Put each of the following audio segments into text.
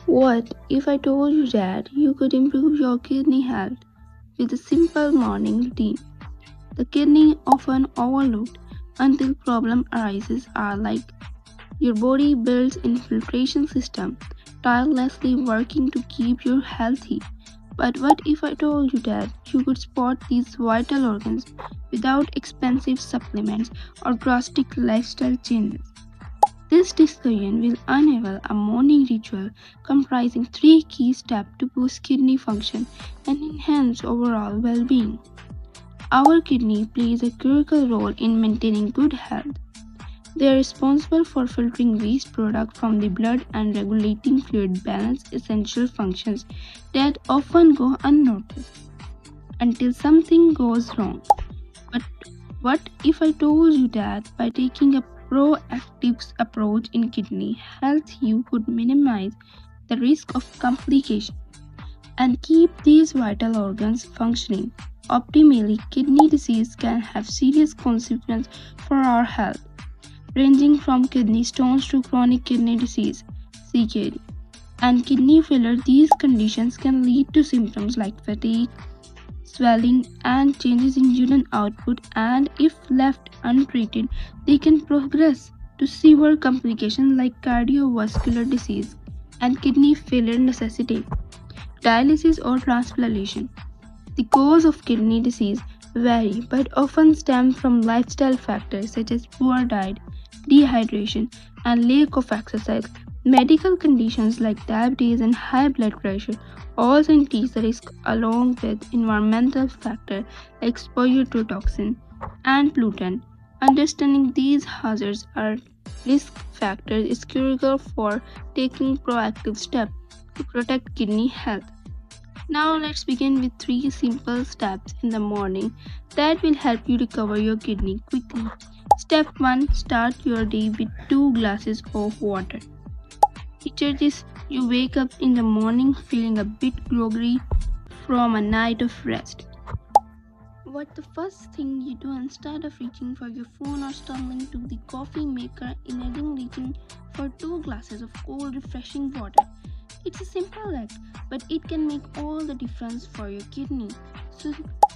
What if I told you that you could improve your kidney health with a simple morning routine? The kidney often overlooked until problem arises are like your body builds infiltration system tirelessly working to keep you healthy. But what if I told you that you could spot these vital organs without expensive supplements or drastic lifestyle changes? This discussion will unveil a morning ritual comprising three key steps to boost kidney function and enhance overall well-being. Our kidney plays a critical role in maintaining good health. They are responsible for filtering waste products from the blood and regulating fluid balance, essential functions that often go unnoticed until something goes wrong. But what if I told you that by taking a proactive approach in kidney health, you could minimize the risk of complications and keep these vital organs functioning optimally? Kidney disease can have serious consequences for our health, ranging from kidney stones to chronic kidney disease (CKD) and kidney failure. These conditions can lead to symptoms like fatigue, swelling, and changes in urine output, and if left untreated, they can progress to severe complications like cardiovascular disease and kidney failure necessitate dialysis or transplantation. The cause of kidney disease vary but often stem from lifestyle factors such as poor diet, dehydration, and lack of exercise. Medical conditions like diabetes and high blood pressure also increase the risk along with environmental factors like exposure to toxin and pollutant. Understanding these hazards or risk factors is critical for taking proactive steps to protect kidney health. Now let's begin with three simple steps in the morning that will help you recover your kidney quickly. Step 1. Start your day with 2 glasses of water. Picture this: you wake up in the morning feeling a bit groggy from a night of rest. What the first thing you do instead of reaching for your phone or stumbling to the coffee maker, imagine reaching for 2 glasses of cold refreshing water. It's a simple act, but it can make all the difference for your kidney. So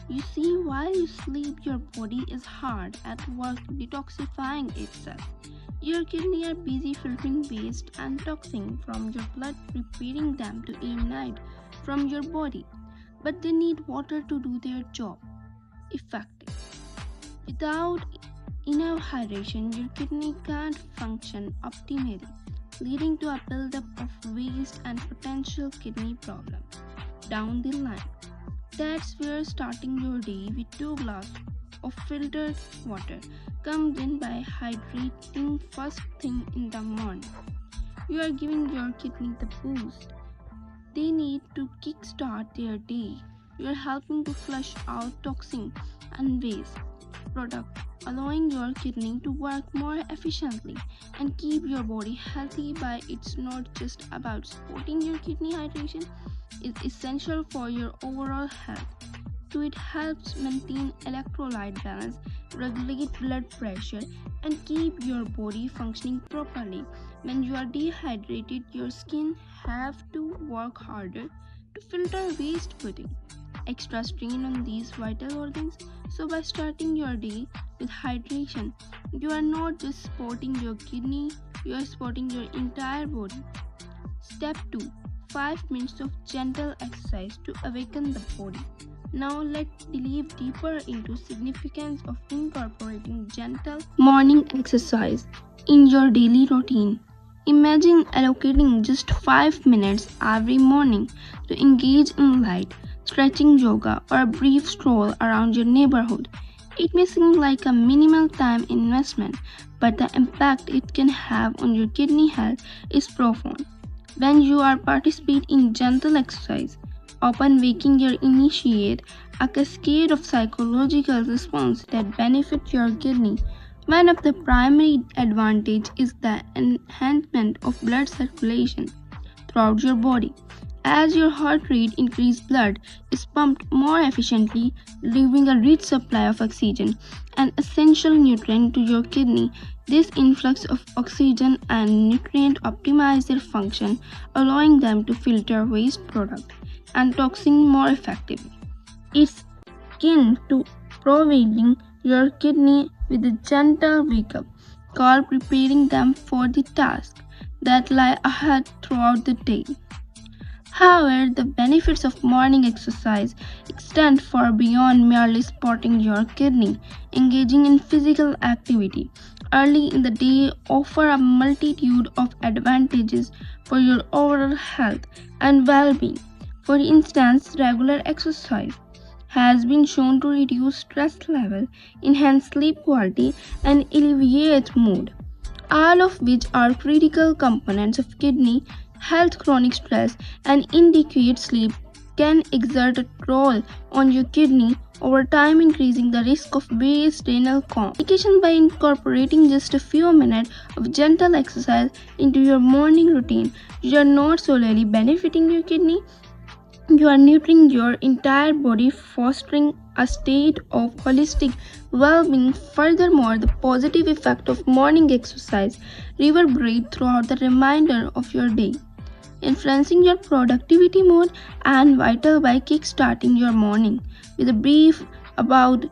you see, while you sleep, your body is hard at work detoxifying itself. Your kidney are busy filtering waste and toxin from your blood, preparing them to eliminate from your body. But they need water to do their job effectively. Without enough hydration, your kidney can't function optimally, leading to a buildup of waste and potential kidney problems down the line. That's where starting your day with 2 glasses of filtered water comes in. By hydrating first thing in the morning, you are giving your kidney the boost they need to kickstart their day. You are helping to flush out toxins and waste product, allowing your kidney to work more efficiently and keep your body healthy. By it's not just about supporting your kidney. Hydration is essential for your overall health. So it helps maintain electrolyte balance, regulate blood pressure, and keep your body functioning properly. When you are dehydrated, your skin have to work harder to filter waste, putting extra strain on these vital organs. So by starting your day with hydration, you are not just supporting your kidney, you are supporting your entire body. Step 2. 5 minutes of gentle exercise to awaken the body. Now let's delve deeper into significance of incorporating gentle morning exercise in your daily routine. Imagine allocating just 5 minutes every morning to engage in light stretching, yoga, or a brief stroll around your neighborhood. It may seem like a minimal time investment, but the impact it can have on your kidney health is profound. When you are participate in gentle exercise, often waking your initiate a cascade of psychological response that benefit your kidney. One of the primary advantage is the enhancement of blood circulation throughout your body. As your heart rate increases, blood is pumped more efficiently, delivering a rich supply of oxygen, an essential nutrient to your kidney. This influx of oxygen and nutrient optimize their function, allowing them to filter waste product and toxin more effectively. It's akin to providing your kidney with a gentle wake-up call, preparing them for the tasks that lie ahead throughout the day. However, the benefits of morning exercise extend far beyond merely supporting your kidney. Engaging in physical activity early in the day offer a multitude of advantages for your overall health and well-being. For instance, regular exercise has been shown to reduce stress level, enhance sleep quality, and alleviate mood, all of which are critical components of kidney health. Chronic stress and inadequate sleep can exert a toll on your kidney over time, increasing the risk of various renal complications. By incorporating just a few minutes of gentle exercise into your morning routine, you are not solely benefiting your kidney, you are nurturing your entire body, fostering a state of holistic well being. Furthermore, the positive effect of morning exercise reverberate throughout the remainder of your day, influencing your productivity mode and vital by kickstarting your morning with a brief about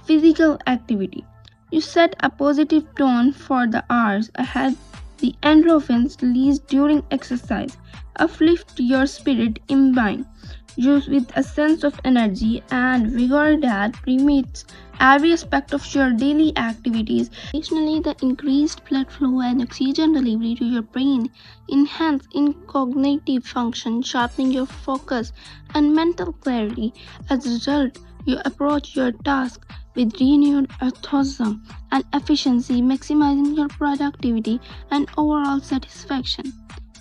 physical activity. You set a positive tone for the hours ahead. The endorphins released during exercise uplift your spirit, imbibing you with a sense of energy and vigor that permeates every aspect of your daily activities. Additionally, the increased blood flow and oxygen delivery to your brain enhance in cognitive function, sharpening your focus and mental clarity. As a result, you approach your task with renewed enthusiasm and efficiency, maximizing your productivity and overall satisfaction.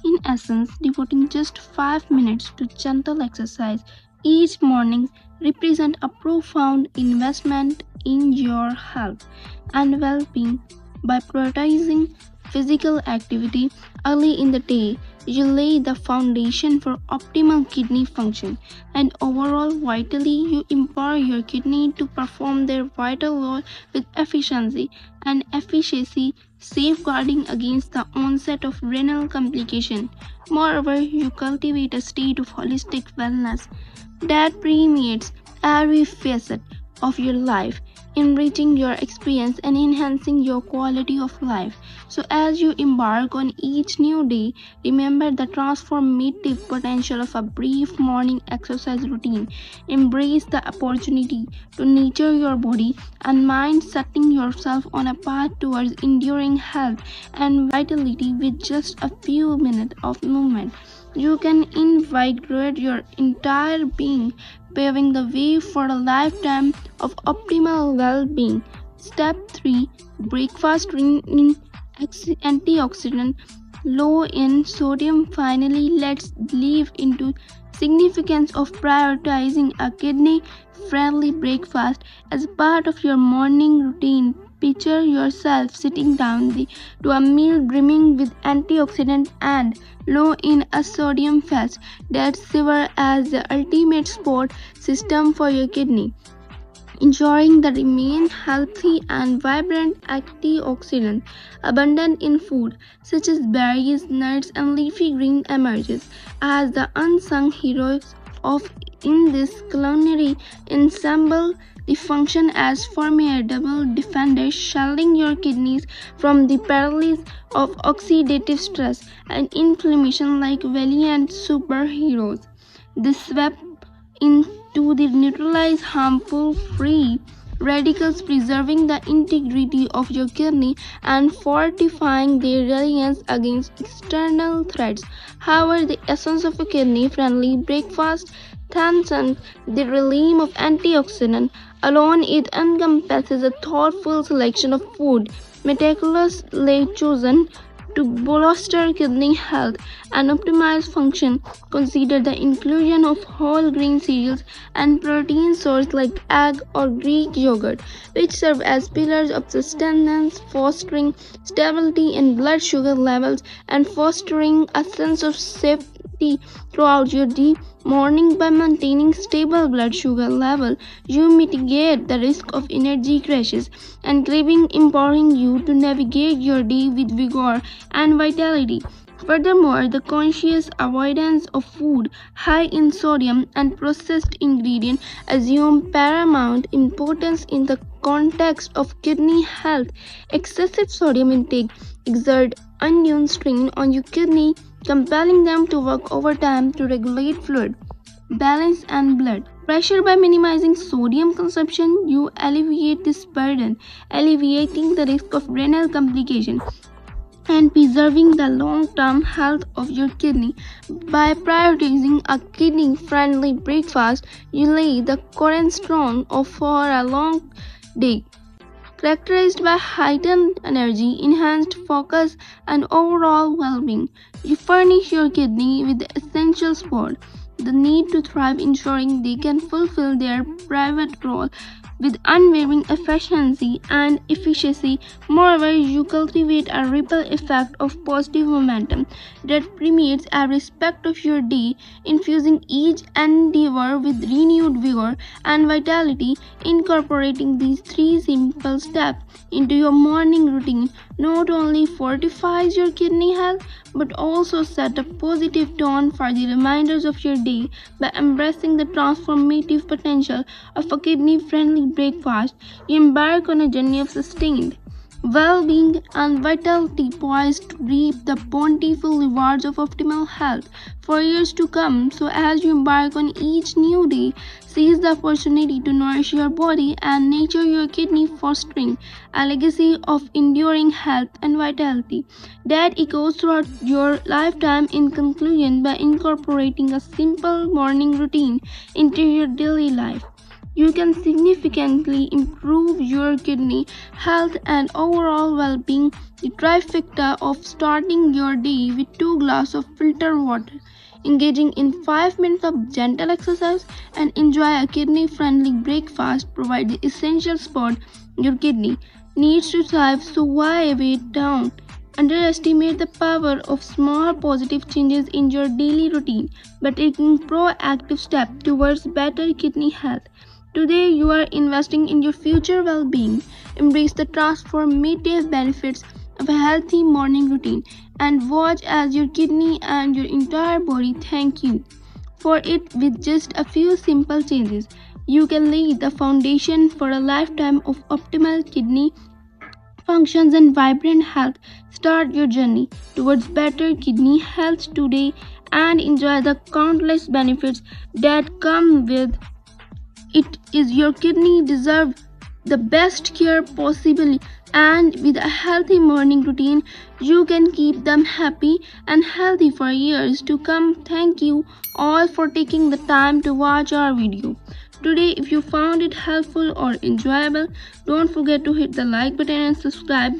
In essence, devoting just 5 minutes to gentle exercise each morning represents a profound investment in your health and well-being. By prioritizing physical activity early in the day, you lay the foundation for optimal kidney function and overall vitality. You empower your kidney to perform their vital role with efficiency and efficacy, safeguarding against the onset of renal complication. Moreover, you cultivate a state of holistic wellness that permeates every facet of your life, enriching your experience and enhancing your quality of life. So, as you embark on each new day, remember the transformative potential of a brief morning exercise routine. Embrace the opportunity to nurture your body and mind, setting yourself on a path towards enduring health and vitality. With just a few minutes of movement, you can invigorate your entire being, paving the way for a lifetime of optimal well-being. Step 3: breakfast in antioxidant, low in sodium. Finally, let's dive into significance of prioritizing a kidney-friendly breakfast as part of your morning routine. Picture yourself sitting down to a meal brimming with antioxidant and low in a sodium fats that serve as the ultimate support system for your kidney, ensuring that remain healthy and vibrant. Antioxidants abundant in food such as berries, nuts, and leafy greens emerges as the unsung heroes of in this culinary ensemble. They function as formidable defenders, shielding your kidneys from the perils of oxidative stress and inflammation like valiant superheroes. They sweep into the neutralize harmful free radicals, preserving the integrity of your kidney and fortifying their resilience against external threats. However, the essence of a kidney-friendly breakfast transcends the realm of antioxidant alone. It encompasses a thoughtful selection of food, meticulously chosen to bolster kidney health and optimize function. Consider the inclusion of whole grain cereals and protein sources like egg or Greek yogurt, which serve as pillars of sustenance, fostering stability in blood sugar levels and fostering a sense of activity throughout your day. Morning, by maintaining stable blood sugar level, you mitigate the risk of energy crashes and craving, empowering you to navigate your day with vigor and vitality. Furthermore, the conscious avoidance of food high in sodium and processed ingredients assume paramount importance in the context of kidney health. Excessive sodium intake exert undue strain on your kidney, compelling them to work overtime to regulate fluid balance and blood pressure. By minimizing sodium consumption, you alleviate this burden, alleviating the risk of renal complication and preserving the long-term health of your kidney. By prioritizing a kidney-friendly breakfast, you lay the cornerstone for a long day characterized by heightened energy, enhanced focus, and overall well-being. You furnish your kidney with the essential support the need to thrive, ensuring they can fulfill their private role with unwavering efficiency and efficacy. Moreover, you cultivate a ripple effect of positive momentum that permeates every aspect of your day, infusing each endeavor with renewed vigor and vitality. Incorporating these three simple steps into your morning routine not only fortifies your kidney health but also set a positive tone for the reminders of your day. By embracing the transformative potential of a kidney friendly breakfast, you embark on a journey of sustained well being and vitality, poised to reap the bountiful rewards of optimal health for years to come. So, as you embark on each new day, seize the opportunity to nourish your body and nurture your kidney, fostering a legacy of enduring health and vitality that echoes throughout your lifetime. In conclusion, by incorporating a simple morning routine into your daily life, you can significantly improve your kidney health and overall well-being. The trifecta of starting your day with 2 glasses of filtered water, engaging in 5 minutes of gentle exercise, and enjoy a kidney-friendly breakfast provide the essential support your kidney needs to thrive. So why wait down? Underestimate the power of small positive changes in your daily routine by taking proactive steps towards better kidney health. Today, you are investing in your future well being. Embrace the transformative benefits of a healthy morning routine and watch as your kidney and your entire body thank you for it. With just a few simple changes, you can lay the foundation for a lifetime of optimal kidney functions and vibrant health. Start your journey towards better kidney health today and enjoy the countless benefits that come with it. Is your kidney deserve the best care possible, and with a healthy morning routine you can keep them happy and healthy for years to come. Thank you all for taking the time to watch our video today. If you found it helpful or enjoyable, don't forget to hit the like button and subscribe